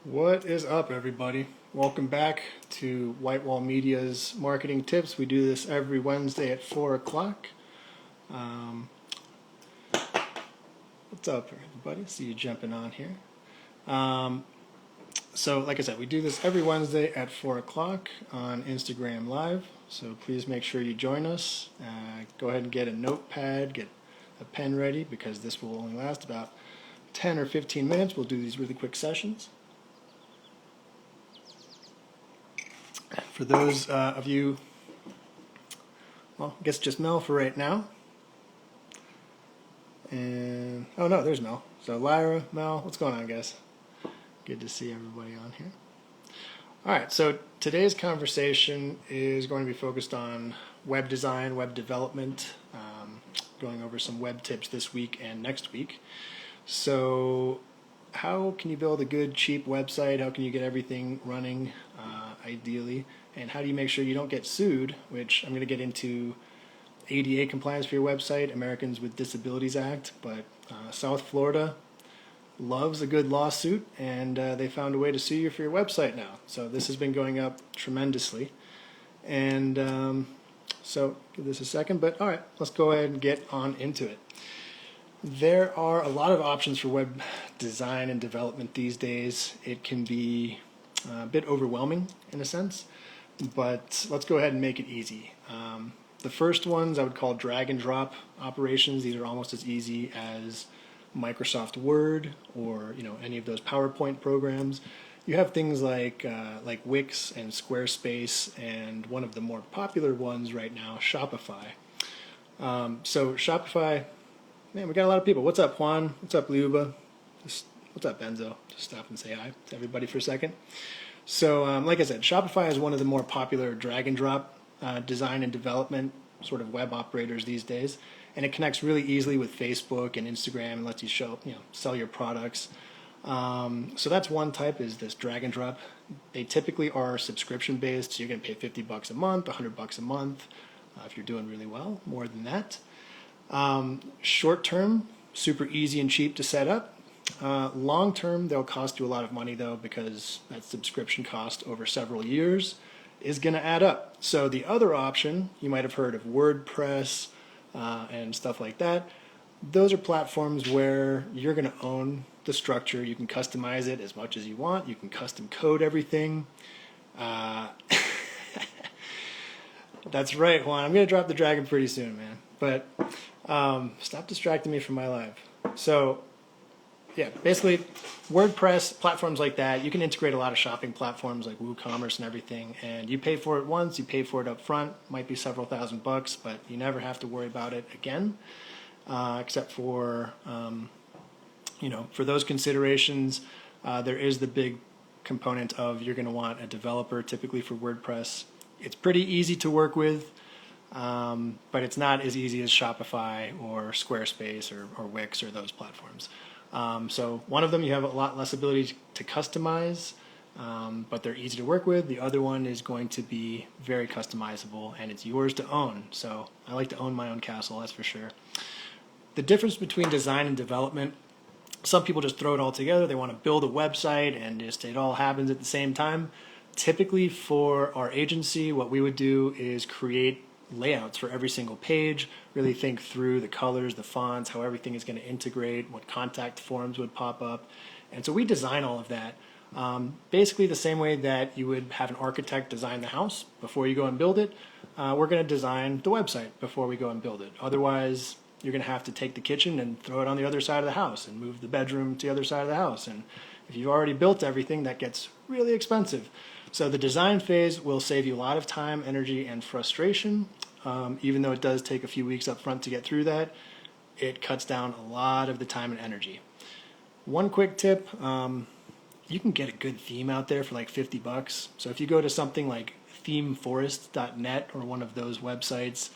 What is up, everybody? Welcome back to Whitewall Media's marketing tips. We do this every Wednesday at 4 o'clock. What's up, everybody? See you jumping on here. So, like I said, we do this every Wednesday at 4 o'clock on Instagram Live. So please make sure you join us. Go ahead and get a notepad, get a pen ready, because this will only last about 10 or 15 minutes. We'll do these really quick sessions. For those of you, well, I guess just Mel for right now. And, oh no, there's Mel. So Lyra, Mel, what's going on, guys? Good to see everybody on here. All right, so today's conversation is going to be focused on web design, web development, going over some web tips this week and next week. So how can you build a good, cheap website? How can you get everything running ideally? And how do you make sure you don't get sued, which I'm going to get into ADA compliance for your website, Americans with Disabilities Act, but South Florida loves a good lawsuit, and they found a way to sue you for your website now. So this has been going up tremendously. And so give this a second, but all right, let's go ahead and get on into it. There are a lot of options for web design and development these days. It can be a bit overwhelming in a sense, but let's go ahead and make it easy. The first ones I would call drag and drop operations. These are almost as easy as Microsoft Word or any of those PowerPoint programs. You have things like Wix and Squarespace, and one of the more popular ones right now, Shopify. So Shopify, man, we got a lot of people. What's up, Juan? What's up, Liuba? What's up, Benzo? Just stop and say hi to everybody for a second. So, like I said, Shopify is one of the more popular drag and drop design and development sort of web operators these days, and it connects really easily with Facebook and Instagram and lets you sell your products. So that's one type, is this drag and drop. They typically are subscription based, so you're going to pay $50 a month, $100 a month if you're doing really well, more than that. Short term, super easy and cheap to set up. Long term, they'll cost you a lot of money though, because that subscription cost over several years is going to add up. So the other option, you might have heard of WordPress and stuff like that. Those are platforms where you're going to own the structure. You can customize it as much as you want. You can custom code everything. That's right, Juan. I'm going to drop the dragon pretty soon, man. But stop distracting me from my live. So yeah, basically WordPress, platforms like that, you can integrate a lot of shopping platforms like WooCommerce and everything, and you pay for it once, you pay for it up front, might be several $1,000s, but you never have to worry about it again, except for, for those considerations, there is the big component of you're going to want a developer, typically for WordPress. It's pretty easy to work with, but it's not as easy as Shopify or Squarespace or Wix or those platforms. So one of them you have a lot less ability to customize, but they're easy to work with. The other one is going to be very customizable, and it's yours to own. So I like to own my own castle, that's for sure. The difference between design and development, some people just throw it all together. They want to build a website and just it all happens at the same time. Typically for our agency, what we would do is create layouts for every single page, really think through the colors, the fonts, how everything is going to integrate, what contact forms would pop up. And so we design all of that basically the same way that you would have an architect design the house before you go and build it. We're going to design the website before we go and build it. Otherwise, you're going to have to take the kitchen and throw it on the other side of the house and move the bedroom to the other side of the house. And if you've already built everything, that gets really expensive. So the design phase will save you a lot of time, energy, and frustration. Even though it does take a few weeks up front to get through that, it cuts down a lot of the time and energy. One quick tip, you can get a good theme out there for like $50. So if you go to something like themeforest.net or one of those websites,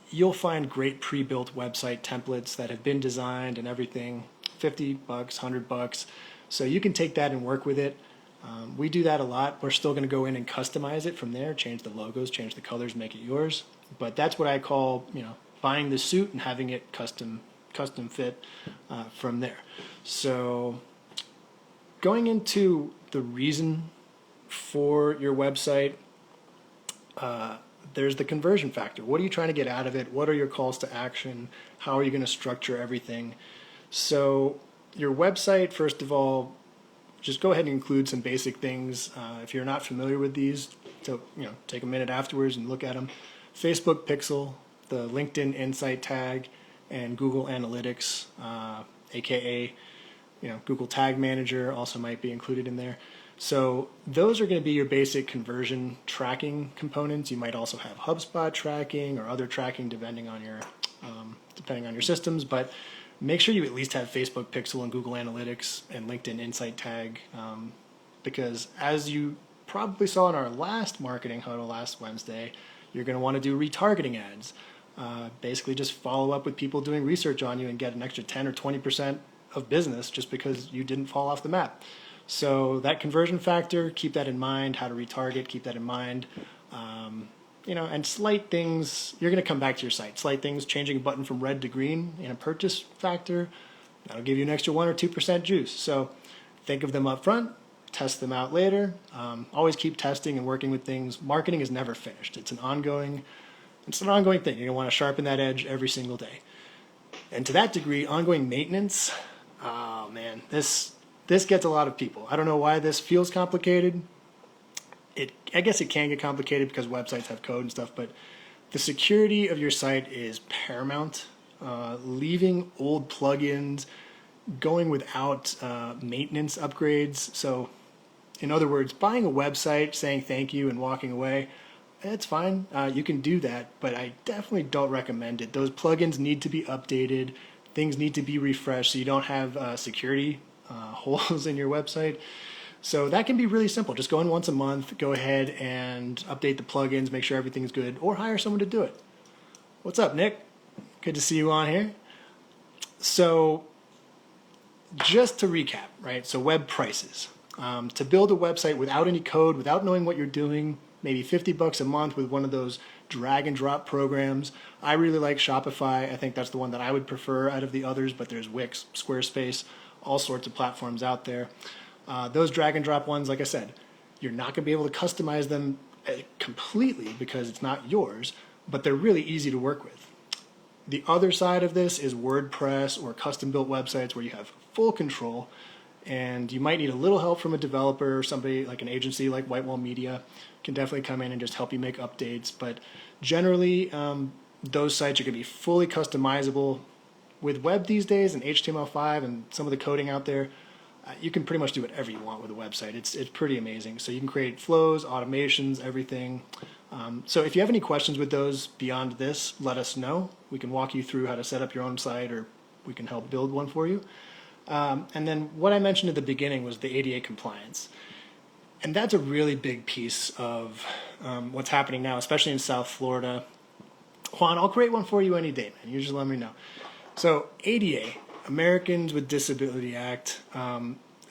you'll find great pre-built website templates that have been designed and everything, $50, $100. So you can take that and work with it. We do that a lot. We're still going to go in and customize it from there, change the logos, change the colors, make it yours. But that's what I call, buying the suit and having it custom fit from there. So going into the reason for your website, there's the conversion factor. What are you trying to get out of it? What are your calls to action? How are you going to structure everything? So your website, first of all, just go ahead and include some basic things. If you're not familiar with these, so take a minute afterwards and look at them. Facebook Pixel, the LinkedIn Insight tag, and Google Analytics, aka Google Tag Manager also might be included in there. So those are going to be your basic conversion tracking components. You might also have HubSpot tracking or other tracking depending on your systems, but make sure you at least have Facebook Pixel and Google Analytics and LinkedIn Insight tag, because as you probably saw in our last marketing huddle last Wednesday, you're going to want to do retargeting ads. Basically just follow up with people doing research on you and get an extra 10 or 20% of business just because you didn't fall off the map. So that conversion factor, keep that in mind. How to retarget, keep that in mind. And slight things, you're going to come back to your site. Slight things, changing a button from red to green in a purchase factor, that'll give you an extra 1 or 2% juice. So think of them up front, test them out later. Always keep testing and working with things. Marketing is never finished. It's an ongoing thing. You're going to want to sharpen that edge every single day. And to that degree, ongoing maintenance, oh man, this gets a lot of people. I don't know why this feels complicated. I guess it can get complicated because websites have code and stuff, but the security of your site is paramount. Leaving old plugins, going without maintenance upgrades. So, in other words, buying a website, saying thank you, and walking away, that's fine. You can do that, but I definitely don't recommend it. Those plugins need to be updated. Things need to be refreshed so you don't have security holes in your website. So that can be really simple. Just go in once a month, go ahead and update the plugins, make sure everything's good, or hire someone to do it. What's up, Nick? Good to see you on here. So just to recap, right? So web prices. To build a website without any code, without knowing what you're doing, maybe $50 a month with one of those drag and drop programs. I really like Shopify. I think that's the one that I would prefer out of the others, but there's Wix, Squarespace, all sorts of platforms out there. Those drag and drop ones, like I said, you're not going to be able to customize them completely because it's not yours, but they're really easy to work with. The other side of this is WordPress or custom-built websites where you have full control, and you might need a little help from a developer or somebody like an agency like Whitewall Media can definitely come in and just help you make updates. But generally, those sites are going to be fully customizable. With web these days and HTML5 and some of the coding out there, you can pretty much do whatever you want with a website. It's pretty amazing. So you can create flows, automations, everything. So if you have any questions with those beyond this, let us know. We can walk you through how to set up your own site, or we can help build one for you. And then what I mentioned at the beginning was the ADA compliance. And that's a really big piece of what's happening now, especially in South Florida. Juan, I'll create one for you any day, man. You just let me know. So ADA, Americans with Disability Act,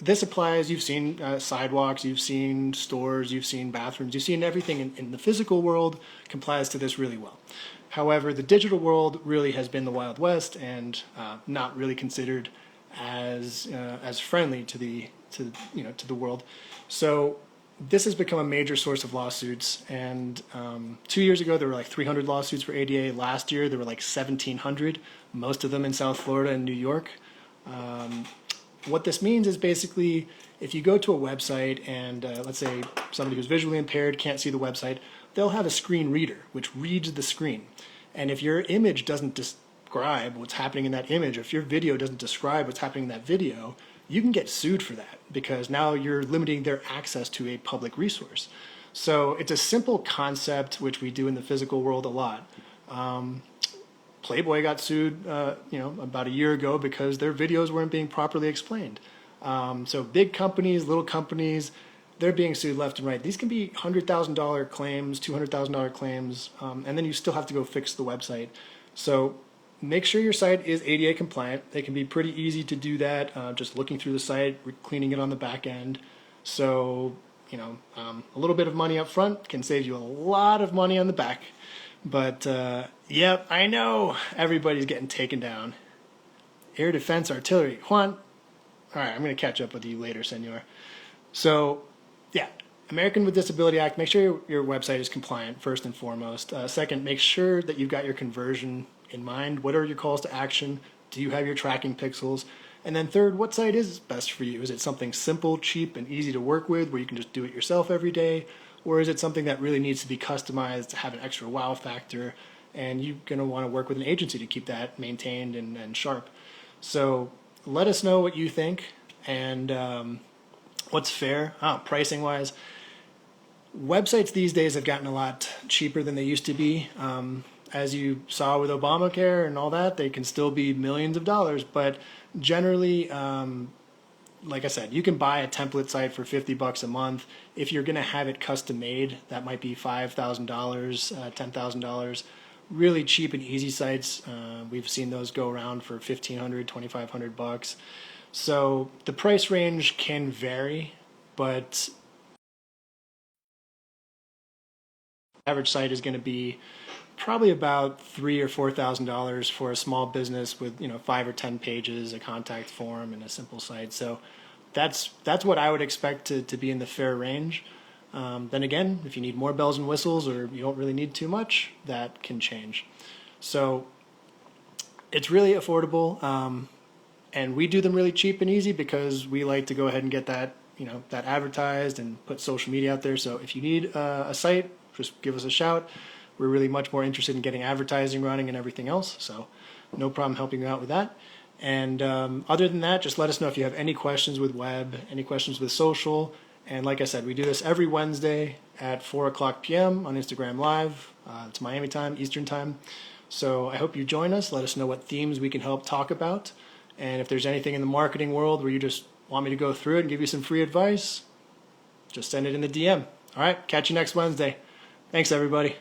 this applies. You've seen sidewalks, you've seen stores, you've seen bathrooms, you've seen everything in the physical world complies to this really well. However, the digital world really has been the Wild West and not really considered as friendly to the world. So this has become a major source of lawsuits, and 2 years ago there were like 300 lawsuits for ADA. Last year there were like 1,700, most of them in South Florida and New York. What this means is basically if you go to a website and let's say somebody who's visually impaired can't see the website, they'll have a screen reader which reads the screen. And if your image doesn't describe what's happening in that image, or if your video doesn't describe what's happening in that video, you can get sued for that because now you're limiting their access to a public resource. So it's a simple concept which we do in the physical world a lot. Playboy got sued, about a year ago because their videos weren't being properly explained. So big companies, little companies, they're being sued left and right. These can be $100,000 claims, $200,000 claims, and then you still have to go fix the website. So make sure your site is ADA compliant. It can be pretty easy to do that, just looking through the site, cleaning it on the back end. So, a little bit of money up front can save you a lot of money on the back. But, yep, I know everybody's getting taken down. Air defense artillery. Juan, All right, I'm going to catch up with you later, Senor. So, yeah, American with Disability Act, make sure your website is compliant, first and foremost. Second, make sure that you've got your conversion in mind. What are your calls to action? Do you have your tracking pixels? And then third, what site is best for you? Is it something simple, cheap, and easy to work with where you can just do it yourself every day? Or is it something that really needs to be customized to have an extra wow factor, and you're going to want to work with an agency to keep that maintained and sharp? So let us know what you think and what's fair. Pricing wise, websites these days have gotten a lot cheaper than they used to be. As you saw with Obamacare and all that, they can still be millions of dollars, but generally, like I said, you can buy a template site for $50 a month. If you're going to have it custom made, that might be $5,000, $10,000. Really cheap and easy sites, we've seen those go around for $1,500, $2,500. So the price range can vary, but average site is going to be probably about $3,000 or $4,000 for a small business with 5 or 10 pages, a contact form, and a simple site. So that's what I would expect to be in the fair range. Then again, if you need more bells and whistles or you don't really need too much, that can change. So it's really affordable, and we do them really cheap and easy because we like to go ahead and get that that advertised and put social media out there. So if you need a site, just give us a shout. We're really much more interested in getting advertising running and everything else, so no problem helping you out with that. And other than that, just let us know if you have any questions with web, any questions with social. And like I said, we do this every Wednesday at 4:00 p.m. on Instagram Live. It's Miami time, Eastern time. So I hope you join us. Let us know what themes we can help talk about. And if there's anything in the marketing world where you just want me to go through it and give you some free advice, just send it in the DM. All right, catch you next Wednesday. Thanks, everybody.